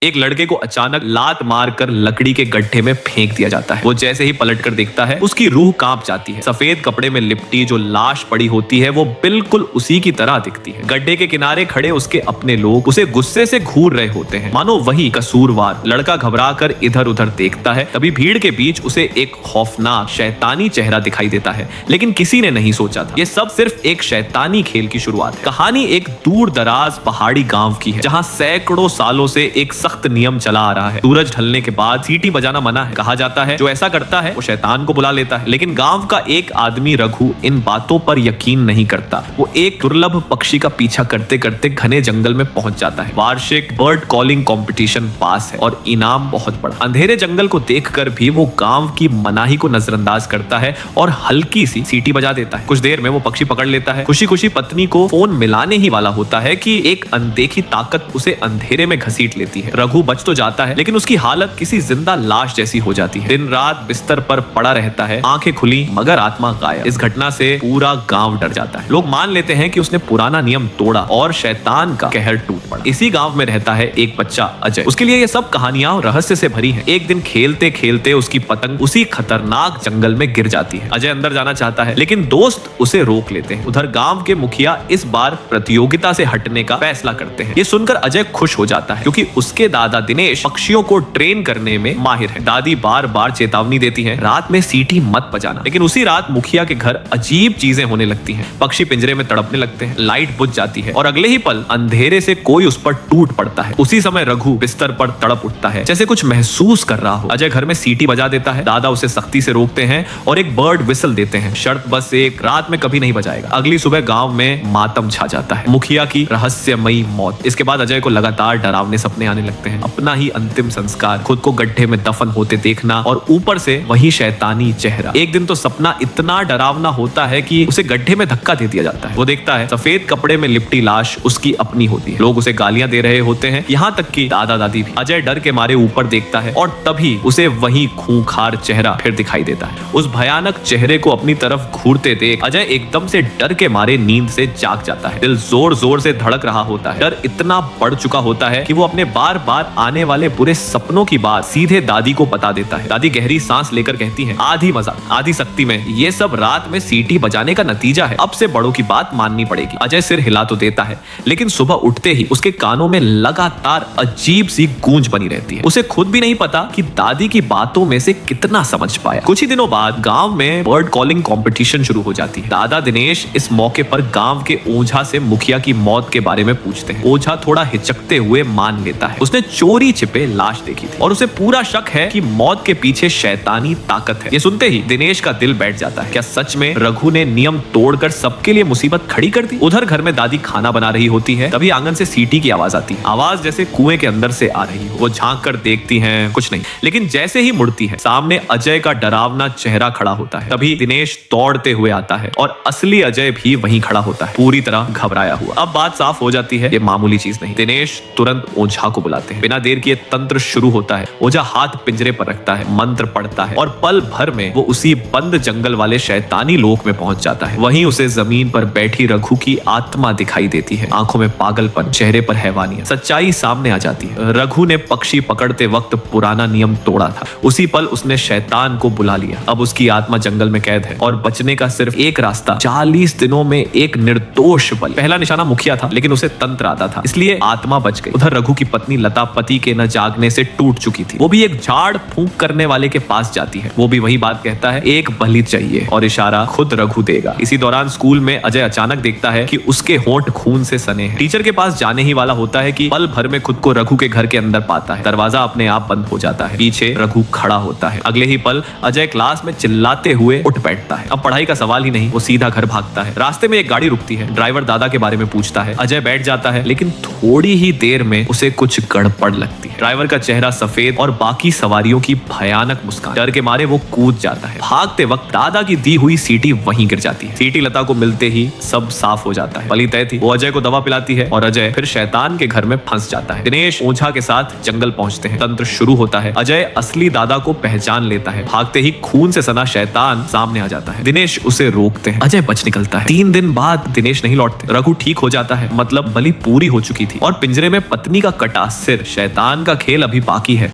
एक लड़के को अचानक लात मारकर लकड़ी के गड्ढे में फेंक दिया जाता है। वो जैसे ही पलटकर देखता है उसकी रूह कांप जाती है। सफेद कपड़े में लिपटी जो लाश पड़ी होती है वो बिल्कुल उसी की तरह दिखती है। गड्ढे के किनारे खड़े उसके अपने लोग उसे गुस्से से घूर रहे होते हैं, मानो वही कसूरवार। लड़का घबरा कर इधर उधर देखता है, तभी भीड़ के बीच उसे एक खौफनाक शैतानी चेहरा दिखाई देता है। लेकिन किसी ने नहीं सोचा था ये सब सिर्फ एक शैतानी खेल की शुरुआत है। कहानी एक दूर दराज पहाड़ी गांव की है, जहां सैकड़ों सालों से एक सख्त नियम चला आ रहा है। सूरज ढलने के बाद सीटी बजाना मना है। कहा जाता है जो ऐसा करता है वो शैतान को बुला लेता है। लेकिन गांव का एक आदमी रघु इन बातों पर यकीन नहीं करता। वो एक दुर्लभ पक्षी का पीछा करते करते घने जंगल में पहुंच जाता है। वार्षिक बर्ड कॉलिंग कंपटीशन पास है और इनाम बहुत बड़ा। अंधेरे जंगल को देखकर भी वो गांव की मनाही को नजरअंदाज करता है और हल्की सी सीटी बजा देता है। कुछ देर में वो पक्षी पकड़ लेता है। खुशी खुशी पत्नी को फोन मिलाने ही वाला होता है कि एक अनदेखी ताकत उसे अंधेरे में घसीट लेती है। रघु बच तो जाता है लेकिन उसकी हालत किसी जिंदा लाश जैसी हो जाती है। दिन रात बिस्तर पर पड़ा रहता है, आंखें खुली मगर आत्मा गायब। इस घटना से पूरा गांव डर जाता है। लोग मान लेते हैं कि उसने पुराना नियम तोड़ा और शैतान का कहर टूट पड़ा। इसी गांव में रहता है एक बच्चा अजय। उसके लिए ये सब कहानियां रहस्य से भरी हैं। एक दिन खेलते खेलते उसकी पतंग उसी खतरनाक जंगल में गिर जाती है। अजय अंदर जाना चाहता है लेकिन दोस्त उसे रोक लेते हैं। उधर गांव के मुखिया इस बार प्रतियोगिता से हटने का फैसला करते हैं। ये सुनकर अजय खुश हो जाता है क्योंकि उसके दादा दिनेश पक्षियों को ट्रेन करने में माहिर है। दादी बार बार चेतावनी देती है रात में सीटी मत बजाना। लेकिन उसी रात मुखिया के घर अजीब चीजें होने लगती हैं। पक्षी पिंजरे में तड़पने लगते हैं, लाइट बुझ जाती है और अगले ही पल अंधेरे से कोई उस पर टूट पड़ता है। उसी समय रघु बिस्तर पर तड़प उठता है जैसे कुछ महसूस कर रहा हो। अजय घर में सीटी बजा देता है। दादा उसे सख्ती से रोकते हैं और एक बर्ड विसल देते हैं। शर्त बस एक, रात में कभी नहीं बजाएगा। अगली सुबह गांव में मातम छा जाता है। मुखिया की रहस्यमयी मौत। इसके बाद अजय को लगातार डरावने सपने आने लगते हैं। अपना ही अंतिम संस्कार, खुद को गड्ढे में दफन होते देखना और ऊपर से वही शैतानी चेहरा। एक दिन तो सपना इतना डरावना होता है कि उसे गड्ढे में धक्का दे दिया जाता है। वो देखता है सफेद कपड़े में लिपटी लाश उसकी अपनी होती है। लोग उसे गालियां दे रहे होते हैं, यहाँ तक कि दादा दादी भी। अजय डर के मारे ऊपर देखता है और तभी उसे वही खूंखार चेहरा फिर दिखाई देता है। उस भयानक चेहरे को अपनी तरफ घूरते देख अजय एकदम से डर के मारे नींद से जाग जाता है। दिल जोर जोर से धड़क रहा होता है। डर इतना बढ़ चुका होता है कि वो अपने बार बार आने वाले बुरे सपनों की बात सीधे दादी को बता देता है। दादी गहरी सांस लेकर कहती है आधी मजाक आधी सख्ती में ये सब रात में सीटी बजाने का नतीजा है। अब से बड़ों की बात माननी पड़ेगी। अजय सिर हिला तो देता है लेकिन सुबह उठते ही उसके कानों में लगातार अजीब सी गूंज बनी रहती है। उसे खुद भी नहीं पता कि दादी की बातों में से कितना समझ पाया। कुछ ही दिनों बाद गांव में बर्ड कॉलिंग कंपटीशन शुरू हो जाती है। दादा दिनेश इस मौके पर गांव के ओझा से मुखिया की मौत के बारे में पूछते हैं। ओझा थोड़ा हिचकते हुए मान लेता है उसने चोरी छिपे लाश देखी थी और उसे पूरा शक है कि मौत के पीछे शैतानी ताकत है। ये सुनते ही दिनेश का दिल बैठ जाता है। क्या सच में रघु ने नियम तोड़कर सबके लिए मुसीबत खड़ी कर दी? उधर घर में दादी खाना बना रही होती है, तभी आंगन से सीटी की आवाज आती है। आवाज जैसे कुएं के अंदर से आ रही हो। वो झांक कर देखती हैं, कुछ नहीं। लेकिन जैसे ही मुड़ती है सामने अजय का डरावना चेहरा खड़ा होता है। तभी दिनेश दौड़ते हुए आता है और असली अजय भी वहीं खड़ा होता है, पूरी तरह घबराया हुआ। अब बात साफ हो जाती है ये मामूली चीज नहीं। दिनेश तुरंत ओझा को बुलाते हैं। बिना देर किए तंत्र शुरू होता है। ओझा हाथ पिंजरे पर रखता है, मंत्र पढ़ता है और पल भर में वो उसी बंद जंगल वाले शैतानी लोक में पहुंच जाता है। वहीं उसे जमीन पर बैठी रघु की आत्मा दिखाई देती है। आंखों में पागलपन, चेहरे पर हैवानियत। सच्चाई सामने आ जाती है। रघु ने पक्षी पकड़ते वक्त पुराना नियम तोड़ा था। उसी पल उसने शैतान को बुला लिया। अब उसकी आत्मा जंगल में कैद है और बचने का सिर्फ एक रास्ता। 40 दिनों में एक निर्दोष बलि। पहला निशाना मुखिया था लेकिन उसे तंत्र आता था, इसलिए आत्मा बच गई। उधर रघु की पत्नी लता पति के न जागने से टूट चुकी थी। वो भी एक झाड़ फूंक करने वाले के पास जाती है। वो भी वही बात कहता है, एक बलि चाहिए और इशारा खुद रघु देगा। इसी दौरान स्कूल में अजय अचानक देखता है कि उसके होंठ खून से सने हैं। टीचर के पास जाने ही वाला होता है कि पल भर में खुद को रघु के घर के अंदर पाता है। दरवाजा अपने आप बंद हो जाता है। पीछे रघु खड़ा होता है। अगले ही पल अजय क्लास में चिल्लाते हुए उठ बैठता है। अब पढ़ाई का सवाल ही नहीं, वो सीधा घर भागता है। रास्ते में एक गाड़ी रुकती है। ड्राइवर दादा के बारे में पूछता है। अजय बैठ जाता है लेकिन थोड़ी ही देर में उसे कुछ गड़बड़ लगती है। ड्राइवर का चेहरा सफेद और बाकी सवारियों की भयानक मुस्कान। डर के मारे वो कूद जाता है। भागते वक्त दादा की दी हुई सीटी वहीं गिर जाती है। सीटी लता को मिलते ही सब साफ हो जाता है। बलि तय थी। वो अजय को दवा पिलाती है और अजय फिर शैतान के घर में फंस जाता है। दिनेश ओझा के साथ जंगल पहुंचते हैं। तंत्र शुरू होता है। अजय असली दादा को पहचान लेता है। भागते ही खून से सना शैतान सामने आ जाता है। दिनेश उसे रोकते हैं। अजय बच निकलता है। 3 दिन बाद दिनेश नहीं लौटते। रघु ठीक हो जाता है, मतलब बलि पूरी हो चुकी थी और पिंजरे में पत्नी का कटा फिर शैतान का खेल अभी बाकी है।